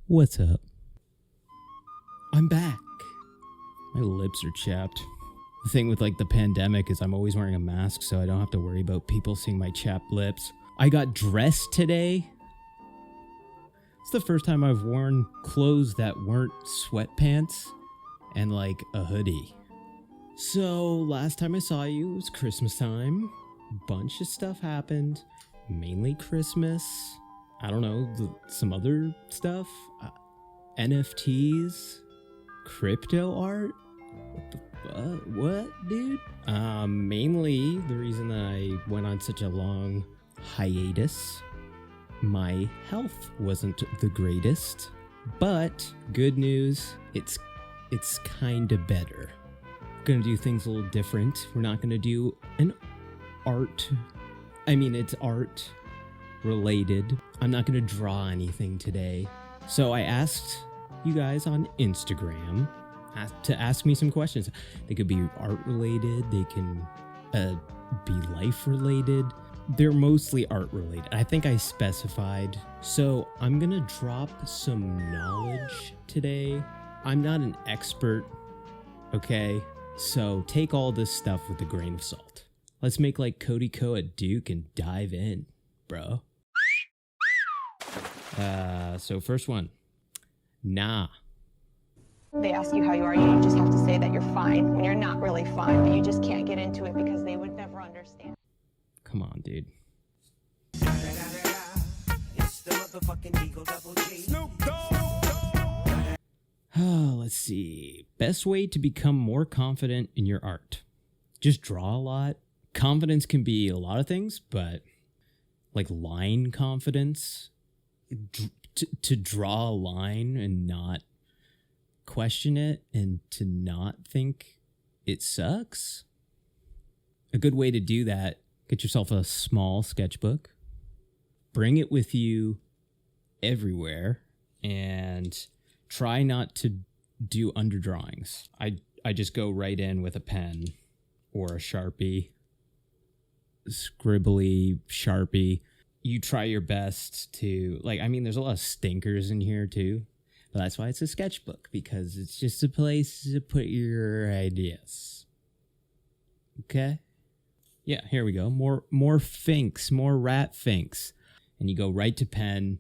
What's up? I'm back. My lips are chapped. The thing with like the pandemic is I'm always wearing a mask, so I don't have to worry about people seeing my chapped lips. I got dressed today. It's the first time I've worn clothes that weren't sweatpants and like a hoodie. So last time I saw you was Christmas time. Bunch of stuff happened. Mainly Christmas. I don't know, some other stuff. NFTs. Crypto art. What, dude? Mainly the reason that I went on such a long hiatus, my health wasn't the greatest, but good news, it's kind of better. Gonna do things a little different. We're not gonna do an art. It's art related. I'm not gonna draw anything today. So I asked you guys on Instagram to ask me some questions. They could be art related. They can be life related. They're mostly art related. I think I specified. So I'm gonna drop some knowledge today. I'm not an expert, okay? So take all this stuff with a grain of salt. Let's make like Cody Co at Duke and dive in, bro. So first one. Nah. They ask you how you are, you just have to say that you're fine when you're not really fine, but you just can't get into it because they would never understand. Come on, dude. Let's see. Best way to become more confident in your art. Just draw a lot. Confidence can be a lot of things, but like line confidence, to draw a line and not question it and to not think it sucks. A good way to do that, get yourself a small sketchbook, bring it with you everywhere, and try not to do underdrawings. I just go right in with a pen or a Sharpie, scribbly Sharpie. You try your best to, there's a lot of stinkers in here too. But that's why it's a sketchbook, because it's just a place to put your ideas. Okay? Yeah, here we go. More finks, more rat finks. And you go right to pen.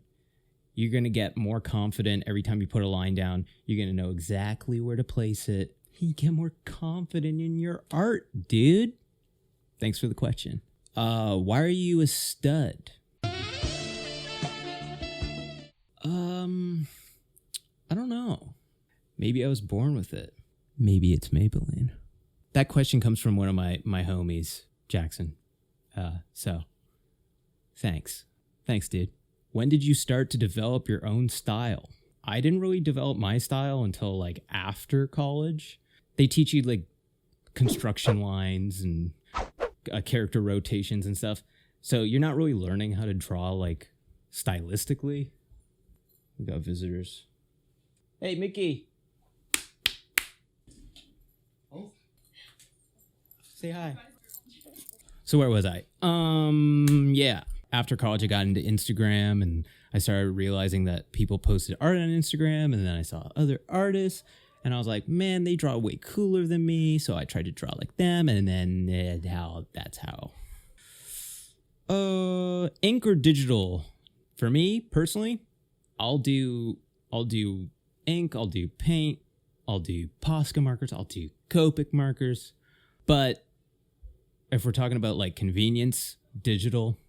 You're going to get more confident every time you put a line down. You're going to know exactly where to place it. You get more confident in your art, dude. Thanks for the question. Why are you a stud? I don't know. Maybe I was born with it. Maybe it's Maybelline. That question comes from one of my homies, Jackson. So, thanks. Thanks, dude. When did you start to develop your own style? I didn't really develop my style until after college. They teach you construction lines and character rotations and stuff. So you're not really learning how to draw stylistically. We got visitors. Hey, Mickey. Oh. Say hi. So where was I? Yeah. After college, I got into Instagram and I started realizing that people posted art on Instagram, and then I saw other artists and I was like, man, they draw way cooler than me. So I tried to draw like them, and then that's how. Ink or digital? For me, personally, I'll do ink, I'll do paint, I'll do Posca markers, I'll do Copic markers. But if we're talking about convenience, digital.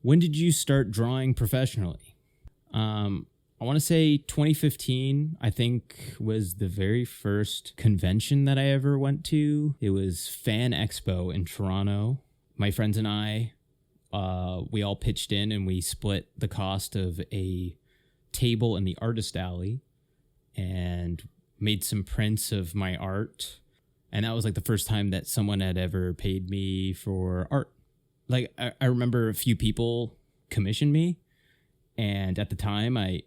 When did you start drawing professionally? I want to say 2015, I think, was the very first convention that I ever went to. It was Fan Expo in Toronto. My friends and I, we all pitched in and we split the cost of a table in the artist alley and made some prints of my art. And that was the first time that someone had ever paid me for art. I remember a few people commissioned me, and at the time I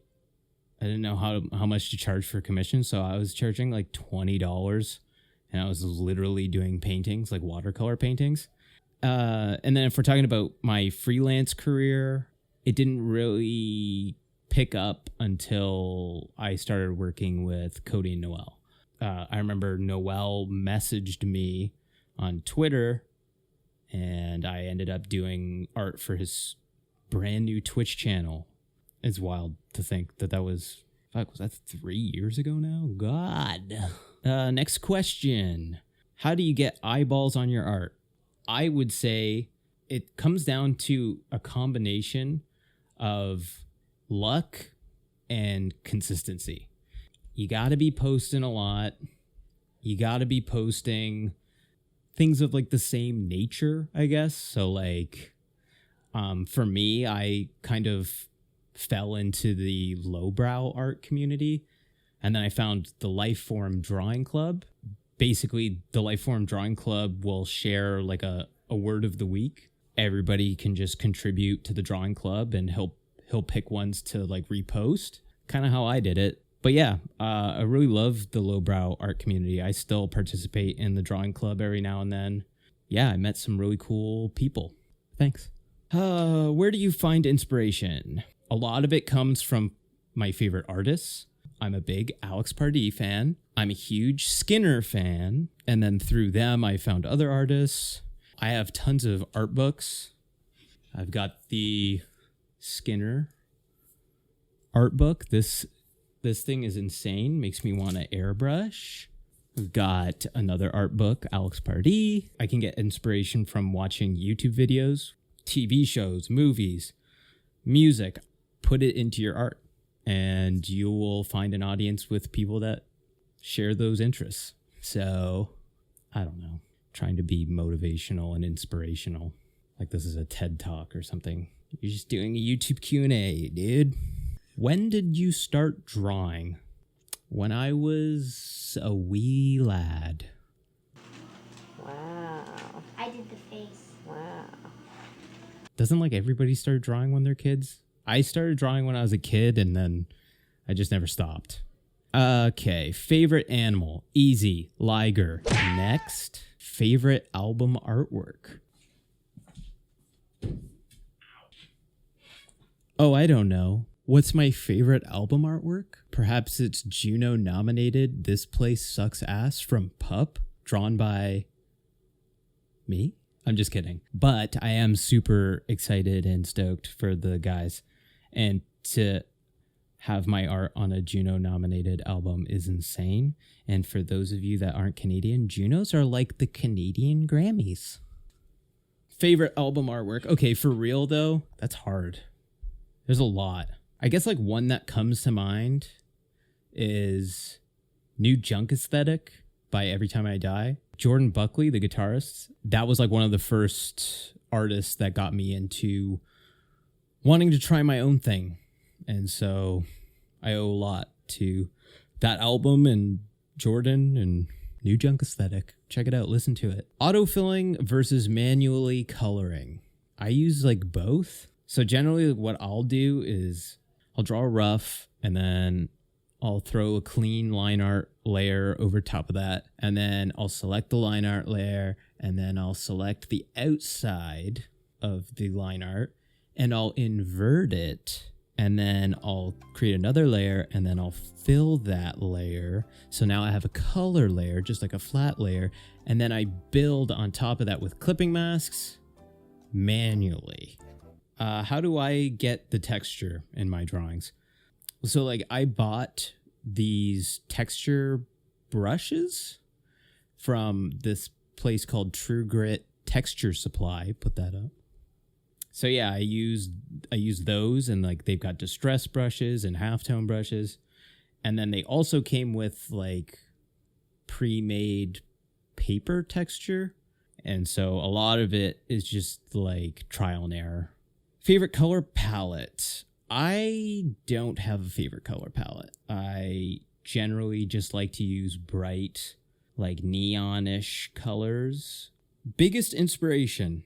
didn't know how much to charge for commission, so I was charging $20, and I was literally doing paintings, watercolor paintings. And then if we're talking about my freelance career, it didn't really pick up until I started working with Cody and Noel. I remember Noel messaged me on Twitter, and I ended up doing art for his brand new Twitch channel. It's wild to think that was that 3 years ago now? God. Next question. How do you get eyeballs on your art? I would say it comes down to a combination of luck and consistency. You got to be posting a lot. You got to be posting things of like the same nature, I guess. So like, for me, I kind of fell into the lowbrow art community, and then I found the Lifeform Drawing Club. Basically, the Lifeform Drawing Club will share like a word of the week. Everybody can just contribute to the drawing club, and he'll pick ones to like repost. Kind of how I did it. But yeah, I really love the lowbrow art community. I still participate in the drawing club every now and then. Yeah, I met some really cool people. Thanks. Where do you find inspiration? A lot of it comes from my favorite artists. I'm a big Alex Pardee fan. I'm a huge Skinner fan. And then through them, I found other artists. I have tons of art books. I've got the Skinner art book. This thing is insane. Makes me want to airbrush. We've got another art book, Alex Pardee. I can get inspiration from watching YouTube videos, TV shows, movies, music. Put it into your art, and you will find an audience with people that share those interests. So, I don't know. Trying to be motivational and inspirational. Like this is a TED Talk or something. You're just doing a YouTube Q&A, dude. When did you start drawing? When I was a wee lad. Wow. I did the face. Wow. Doesn't like everybody start drawing when they're kids? I started drawing when I was a kid, and then I just never stopped. Okay, favorite animal. Easy. Liger. Next, favorite album artwork. Oh, I don't know. What's my favorite album artwork? Perhaps it's Juno-nominated This Place Sucks Ass from Pup, drawn by me? I'm just kidding. But I am super excited and stoked for the guys. And to have my art on a Juno-nominated album is insane. And for those of you that aren't Canadian, Junos are like the Canadian Grammys. Favorite album artwork. Okay, for real though, that's hard. There's a lot. I guess like one that comes to mind is New Junk Aesthetic by Every Time I Die. Jordan Buckley, the guitarist, that was like one of the first artists that got me into wanting to try my own thing. And so I owe a lot to that album and Jordan and New Junk Aesthetic. Check it out. Listen to it. Autofilling versus manually coloring. I use like both. So generally what I'll do is I'll draw a rough, and then I'll throw a clean line art layer over top of that. And then I'll select the line art layer, and then I'll select the outside of the line art, and I'll invert it. And then I'll create another layer, and then I'll fill that layer. So now I have a color layer, just like a flat layer. And then I build on top of that with clipping masks manually. How do I get the texture in my drawings? So like I bought these texture brushes from this place called True Grit Texture Supply. Put that up. So yeah, I use those, and like they've got distress brushes and halftone brushes. And then they also came with like pre-made paper texture. And so a lot of it is just like trial and error. Favorite color palette. I don't have a favorite color palette. I generally just like to use bright, like neonish colors. Biggest inspiration,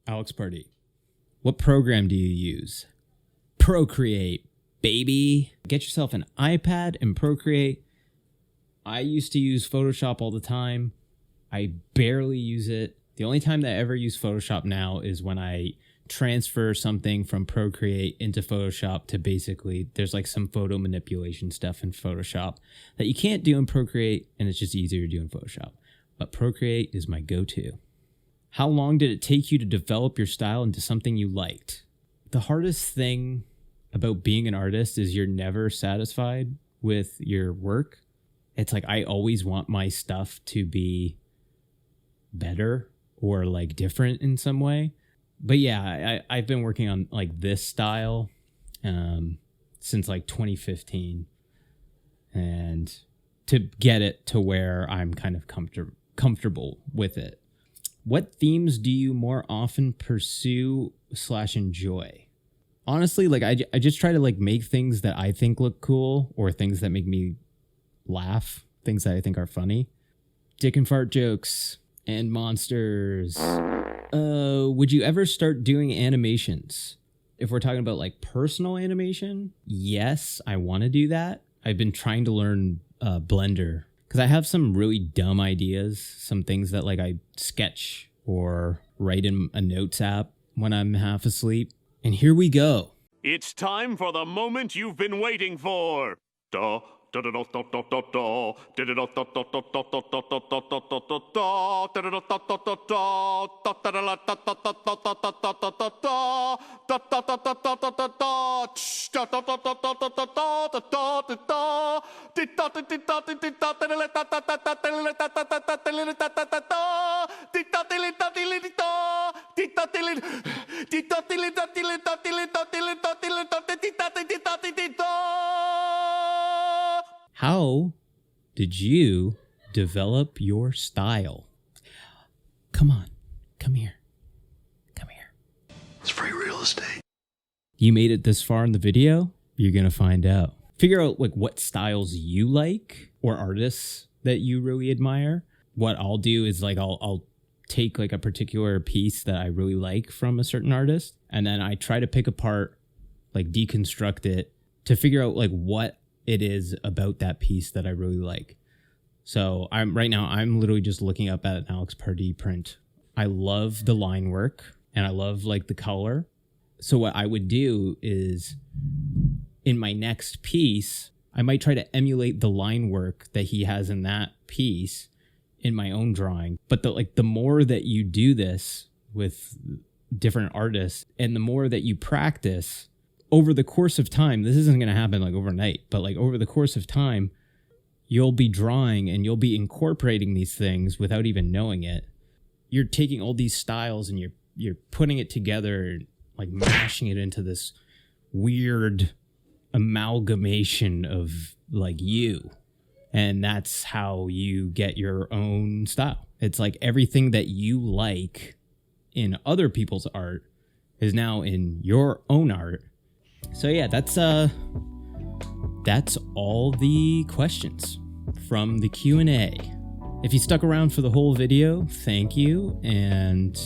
Alex Pardee. What program do you use? Procreate, baby. Get yourself an iPad and Procreate. I used to use Photoshop all the time. I barely use it. The only time that I ever use Photoshop now is when I transfer something from Procreate into Photoshop to basically, there's like some photo manipulation stuff in Photoshop that you can't do in Procreate, and it's just easier to do in Photoshop. But Procreate is my go-to. How long did it take you to develop your style into something you liked? The hardest thing about being an artist is you're never satisfied with your work. It's like I always want my stuff to be better or like different in some way. But yeah, I've been working on like this style since like 2015, and to get it to where I'm kind of comfortable with it. What themes do you more often pursue / enjoy? Honestly, like I just try to like make things that I think look cool, or things that make me laugh, things that I think are funny. Dick and fart jokes and monsters. Would you ever start doing animations? If we're talking about like personal animation, yes, I want to do that. I've been trying to learn Blender because I have some really dumb ideas, some things that like I sketch or write in a notes app when I'm half asleep. And here we go. It's time for the moment you've been waiting for. Da, da, da, da, da, da, da, da. Da, da, da, da, da, da, da, da, da, da, da, da, da, da, da. Da, da, da, da, da, da, da. Da, da, da, da, da, da, da, da, da, da, da, da, da. Da, da, da, da, da, da, da, da. Tsh, da, da, da, da, da, da, da, da, da, da, da, da. Di, da, di, di, da, di, di, da, da, da, da, da, da, da, da, da, da, da, da, da, da, da, da, da. Di, da, di, li, da, di, li, di, da. Di, da, di, li, di, da, di, li, da, di, li, da, di, li, da, di, li, da, di, li, da, di, da, di, da, di, di, da. How did you develop your style? Come on, come here. Come here. It's free real estate. You made it this far in the video? You're going to find out. Figure out like what styles you like or artists that you really admire. What I'll do is like I'll take like a particular piece that I really like from a certain artist, and then I try to pick apart, like deconstruct it to figure out like what it is about that piece that I really like. So I'm literally just looking up at an Alex Pardee print. I love the line work and I love like the color. So what I would do is in my next piece, I might try to emulate the line work that he has in that piece in my own drawing. But the more that you do this with different artists and the more that you practice over the course of time, this isn't going to happen like overnight, but like over the course of time, you'll be drawing and you'll be incorporating these things without even knowing it. You're taking all these styles and you're putting it together, like mashing it into this weird amalgamation of like you. And that's how you get your own style. It's like everything that you like in other people's art is now in your own art. So yeah, that's all the questions from the Q&A. If you stuck around for the whole video, thank you, and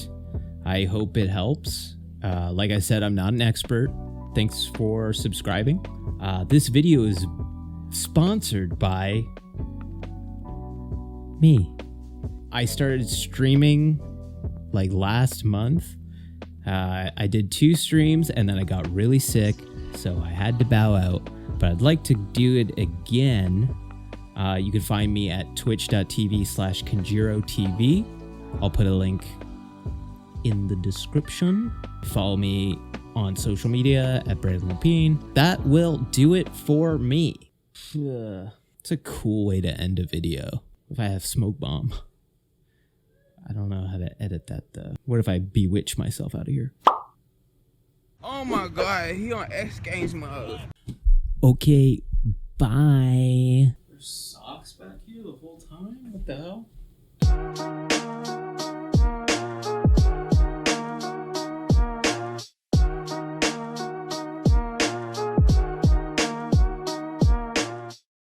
I hope it helps. Like I said, I'm not an expert. Thanks for subscribing. This video is sponsored by me. I started streaming like last month. I did 2 streams and then I got really sick, so I had to bow out. But I'd like to do it again. You can find me at twitch.tv/kinjiro.tv. I'll put a link in the description. Follow me on social media at Brandon Lapine. That will do it for me. It's a cool way to end a video. If I have smoke bomb. I don't know how to edit that though. What if I bewitch myself out of here? Oh my god, he on X Games mode. Okay, bye. There's socks back here the whole time? What the hell?